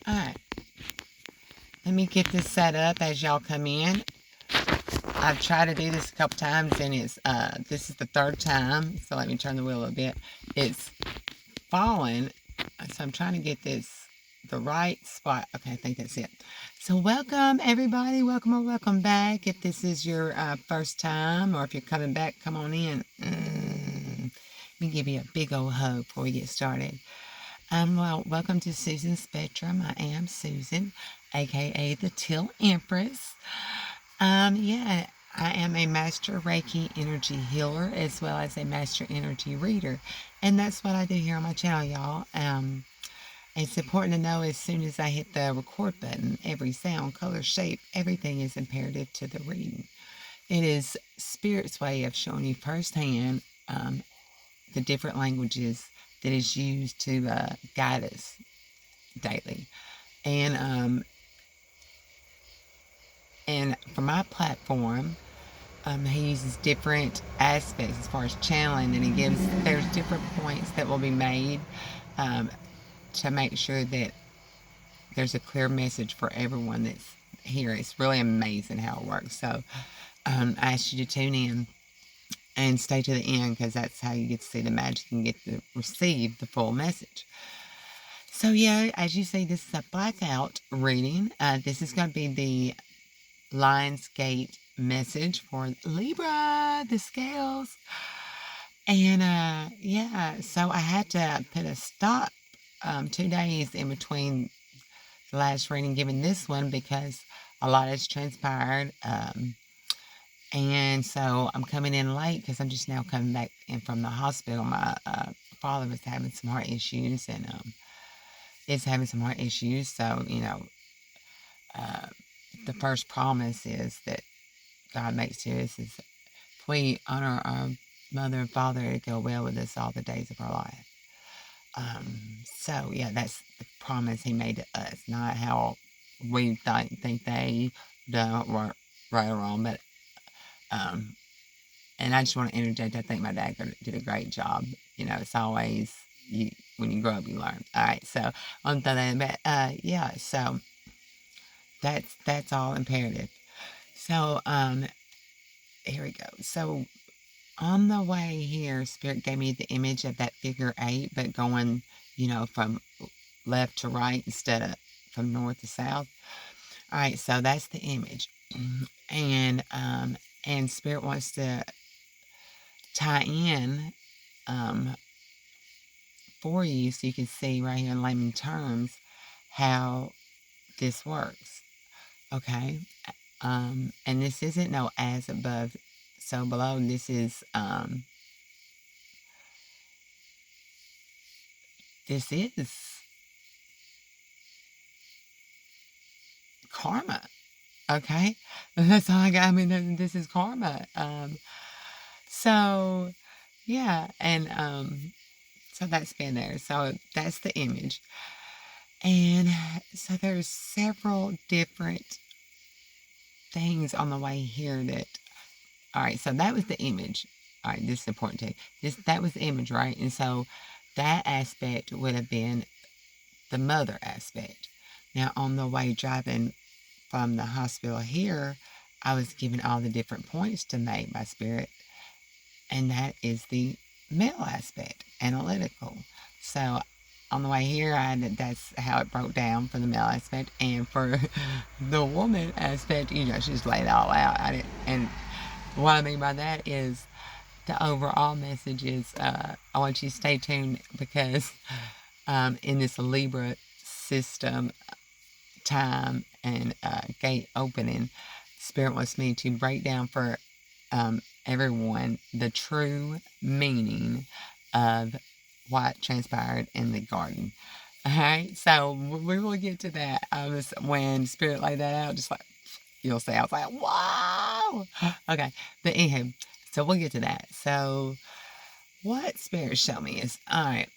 Alright, let me get this set up as y'all come in. I've tried to do this a couple times, and it's this is the third time, so let me turn the wheel a little bit. It's fallen, so I'm trying to get this the right spot. Okay, I think that's it. So welcome everybody, welcome or welcome back. If this is your first time, or if you're coming back, come on in. Let me give you a big old hug before we get started. Well, welcome to Susan's Spectrum. I am Susan, aka the Teal Empress. Yeah, I am a master Reiki energy healer as well as a master energy reader, and that's what I do here on my channel, y'all. It's important to know as soon as I hit the record button, every sound, color, shape, everything is imperative to the reading. It is Spirit's way of showing you firsthand the different languages that is used to guide us daily. And for my platform, he uses different aspects as far as channeling, and there's different points that will be made to make sure that there's a clear message for everyone that's here. It's really amazing how it works. So I ask you to tune in and stay to the end, because that's how you get to see the magic and get to receive the full message. So yeah, as you see, this is a blackout reading. This is going to be the Lionsgate message for Libra, the scales. And yeah, so I had to put a stop 2 days in between the last reading giving this one, because a lot has transpired. And so I'm coming in late because I'm just now coming back in from the hospital. My father was having some heart issues, and is having some heart issues. So, the first promise is that God makes to us is, if we honor our mother and father, to go well with us all the days of our life. So yeah, that's the promise he made to us, not how we think they done right or wrong. But and I just want to interject, I think my dad did a great job. It's always when you grow up, you learn. All right, so on that, but yeah, so that's all imperative. So here we go. So on the way here, Spirit gave me the image of that figure 8, but going, from left to right instead of from north to south. All right, so that's the image. And Spirit wants to tie in for you, so you can see right here in layman terms how this works. Okay? And this isn't no as above, so below. This is karma. Okay? That's all I got. I mean, this is karma. So yeah, and so that's been there. So that's the image. And so there's several different things on the way here that, all right, so that was the image. All right, this is important too. That was the image, right? And so that aspect would have been the mother aspect. Now, on the way driving from the hospital here, I was given all the different points to make by Spirit, and that is the male aspect, analytical. So on the way here, that's how it broke down for the male aspect, and for the woman aspect, she just laid it all out. And what I mean by that is the overall message is, I want you to stay tuned, because in this Libra system, time and gate opening, Spirit wants me to break down for everyone the true meaning of what transpired in the garden. Alright, so we will get to that. When Spirit laid that out, just like you'll say, I was like, wow! Okay, but anyhow, so we'll get to that. So what Spirit showed me is, alright,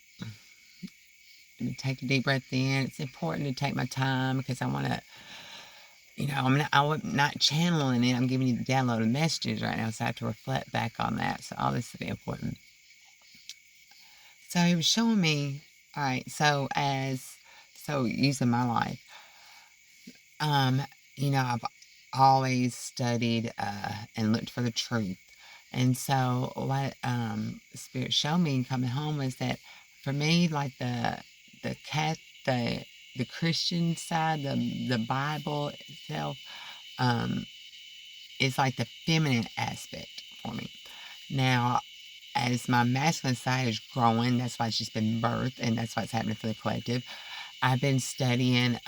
let me take a deep breath in. It's important to take my time, because I want to, I'm not channeling it. I'm giving you the downloaded messages right now, so I have to reflect back on that. So all this will be important. So he was showing me, all right, so as so using my life, um, I've always studied and looked for the truth. And so what Spirit showed me coming home was that for me, like the cat the Christian side, the Bible itself, um, is like the feminine aspect for me. Now, as my masculine side is growing, that's why it's just been birthed, and that's what's happening for the collective. I've been studying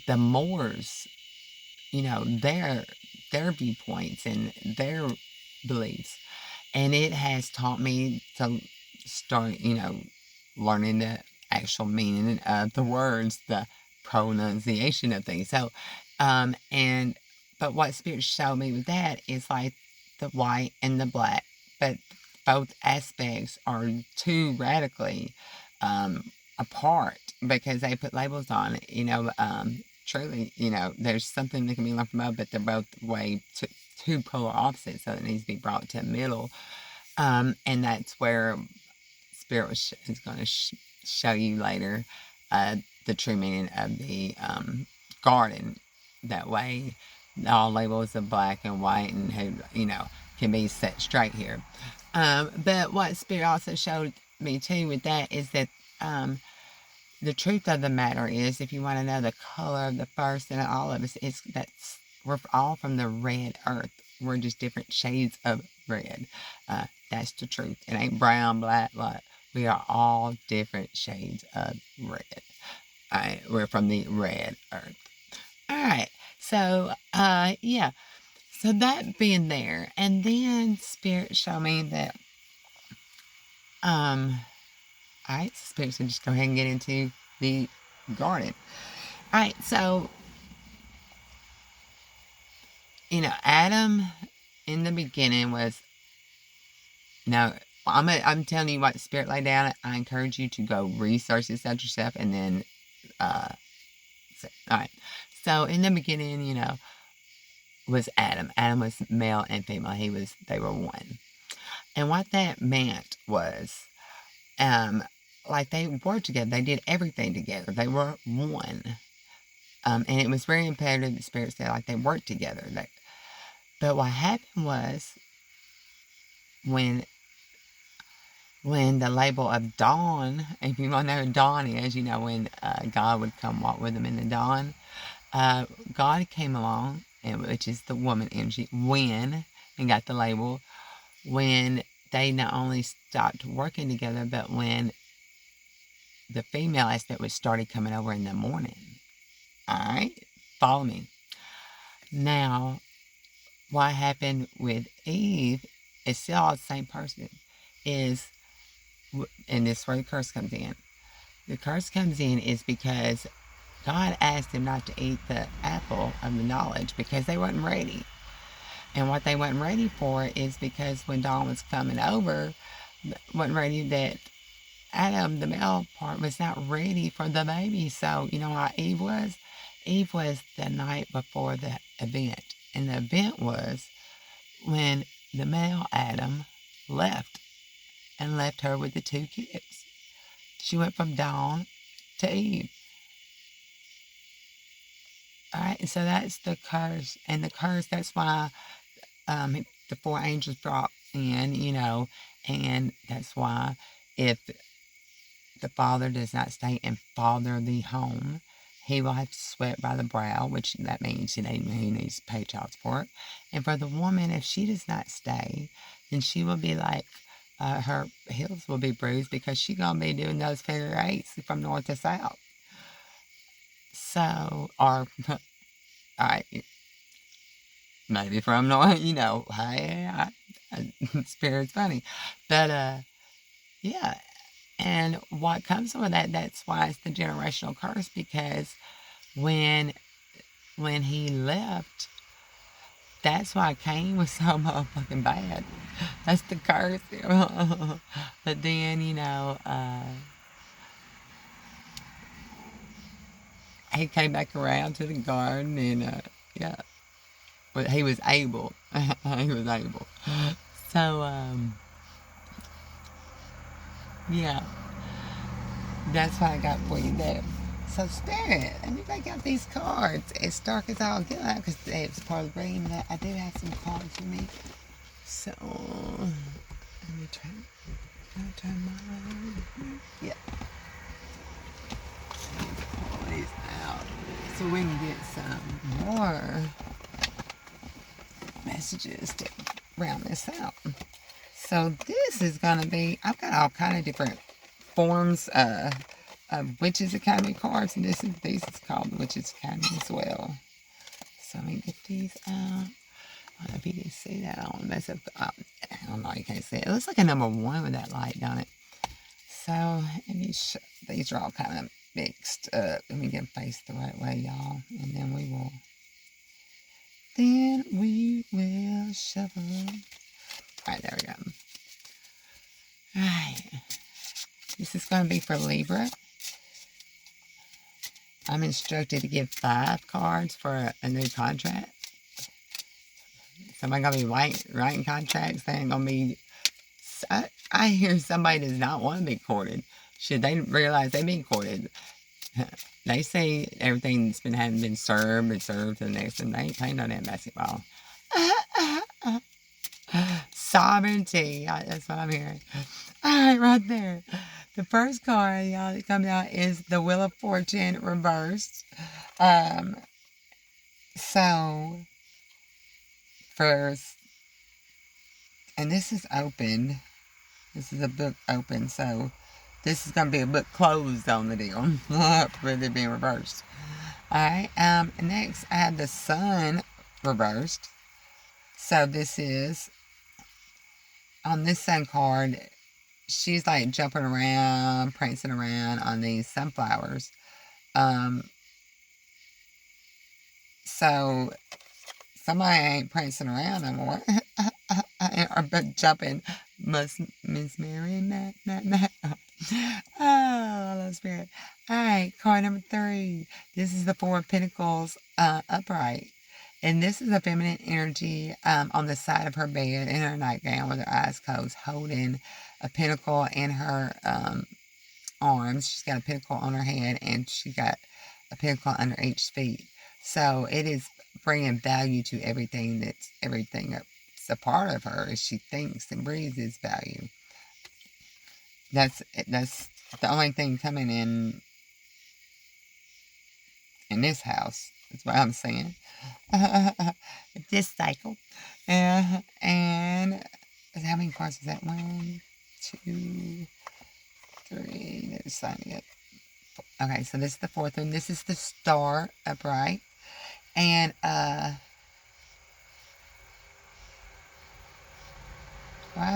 the Moors, their viewpoints and their beliefs. And it has taught me to start, learning the actual meaning of the words, the pronunciation of things. So, but what Spirit showed me with that is like the white and the black, but both aspects are too radically apart because they put labels on it, truly, there's something that can be learned from both, but they're both way two polar opposites, so it needs to be brought to a middle. And that's where Spirit is going to show you later the true meaning of the garden. That way, all labels of black and white and can be set straight here. But what Spirit also showed me too with that is that the truth of the matter is, if you want to know the color of the first and all of us, we're all from the red earth. We're just different shades of red. That's the truth. It ain't brown, black, white. We are all different shades of red. All right, we're from the red earth. All right, so yeah. So that being there, and then Spirit showed me that all right, Spirit said just go ahead and get into the garden. All right, so Adam in the beginning was now. I'm telling you what the Spirit laid down. I encourage you to go research this out yourself, and then all right. So in the beginning, was Adam. Adam was male and female. They were one, and what that meant was, like they worked together. They did everything together. They were one. And it was very imperative, the Spirit said, like they worked together. But what happened was when the label of dawn, if you want to know what dawn is, when God would come walk with them in the dawn, God came along, which is the woman energy, and got the label, when they not only stopped working together, but when the female aspect was started coming over in the morning. All right? Follow me. Now, what happened with Eve is still all the same person. And this is where the curse comes in. The curse comes in is because God asked them not to eat the apple of the knowledge because they wasn't ready. And what they wasn't ready for is because when Dawn was coming over, wasn't ready that Adam, the male part, was not ready for the baby. So, you know what Eve was? Eve was the night before the event. And the event was when the male Adam left her with the two kids. She went from Dawn to Eve. All right, so that's the curse. And the curse, that's why the four angels brought in, and that's why if the father does not stay and father the home, he will have to sweat by the brow, which that means he needs to pay child support. And for the woman, if she does not stay, then she will be like, her heels will be bruised because she's going to be doing those figure eights from north to south. So, all right, maybe from north, hey, Spirit's funny. But, yeah. And what comes with that, that's why it's the generational curse, because when he left, that's why Cain was so motherfucking bad. That's the curse. But then, he came back around to the garden and, yeah. But he was able. He was able. So, yeah. That's what I got for you there. So Spirit, let me break out these cards as dark as I'll get out because it's part of the brain. But I do have some cards for me. So let me turn my yeah. Pull these out so we can get some more messages to round this out. So this is gonna be. I've got all kind of different forms of Witches Academy cards, and these is called Witches Academy as well. So let me get these out. I don't know if you can see that. I don't mess up. I don't know. You can't see it. It looks like a number 1 with that light on it. So these are all kind of mixed up. Let me get them faced the right way, y'all, and then we will shuffle. All right, there we go. All right. This is going to be for Libra. I'm instructed to give 5 cards for a new contract. Somebody going to be writing contracts. They ain't going to be... I hear somebody does not want to be courted. Should they realize they've been courted? They say everything that's hadn't been served to the next, and they ain't playing no damn basketball. Sovereignty. That's what I'm hearing. All right, right there. The first card, y'all, that comes out is the Wheel of Fortune reversed. So, first, and this is open. This is a book open, so this is going to be a book closed on the deal with it being reversed. Alright, next I have the Sun reversed. So this is, on this Sun card, she's like jumping around, prancing around on these sunflowers. So somebody ain't prancing around no more. Or jumping. Miss Mary, Matt. Oh, I love Spirit. Alright, card number 3. This is the 4 of Pentacles upright. And this is a feminine energy on the side of her bed in her nightgown with her eyes closed, holding a pentacle in her arms. She's got a pentacle on her head, and she got a pentacle under each feet. So it is bringing value to everything that's a part of her as she thinks and breathes is value. That's the only thing coming in this house. That's what I'm saying. This cycle. And how many cards is that? 1, 2, 3. There's signing it. Okay, so this is the 4th one. This is the Star upright. And wow,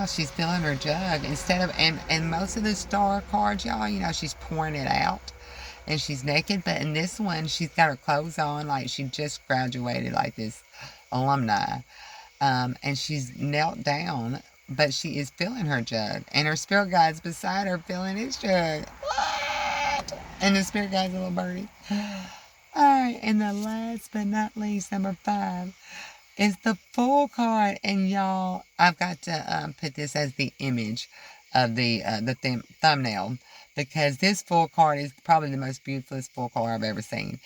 she's filling her jug. Instead of, and most of the Star cards, y'all, you know, she's pouring it out. And she's naked. But in this one, she's got her clothes on like she just graduated, like this alumni. And she's knelt down, but she is filling her jug. And her spirit guide's beside her filling his jug. What? And the spirit guide's a little birdie. Alright, and the last but not least, number 5. It's the Fool card, and y'all, I've got to put this as the image of the thumbnail, because this Fool card is probably the most beautiful Fool card I've ever seen.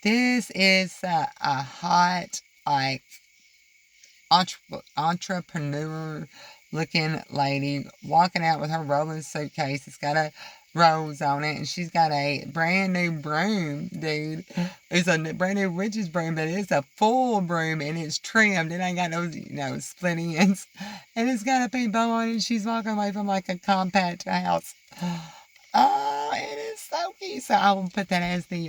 This is a hot, like, entrepreneur-looking lady walking out with her rolling suitcase. It's got a rose on it, and she's got a brand new broom, dude. It's a brand new witch's broom, but it's a full broom, and it's trimmed. It ain't got no split ends, and it's got a pink bow on it, and she's walking away from like a compact house. Oh, it is so cute. So I will put that as the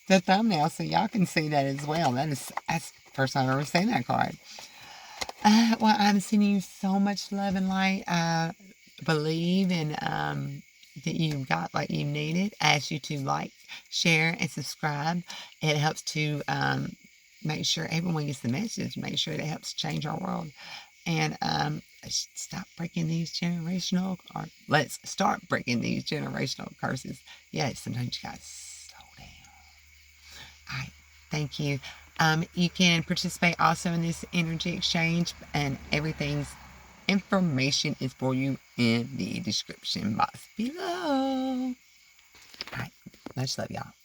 thumbnail so y'all can see that as well. That's the first time I've ever seen that card. Well, I'm sending you so much love and light. Believe in that you got what you needed. I ask you to like, share, and subscribe. It helps to make sure everyone gets the message. Make sure it helps change our world. And stop breaking these generational, or let's start breaking these generational curses. Yes, sometimes you gotta slow down. All right, thank you. You can participate also in this energy exchange, and everything's information is for you in the description box below. All right. Much love, y'all.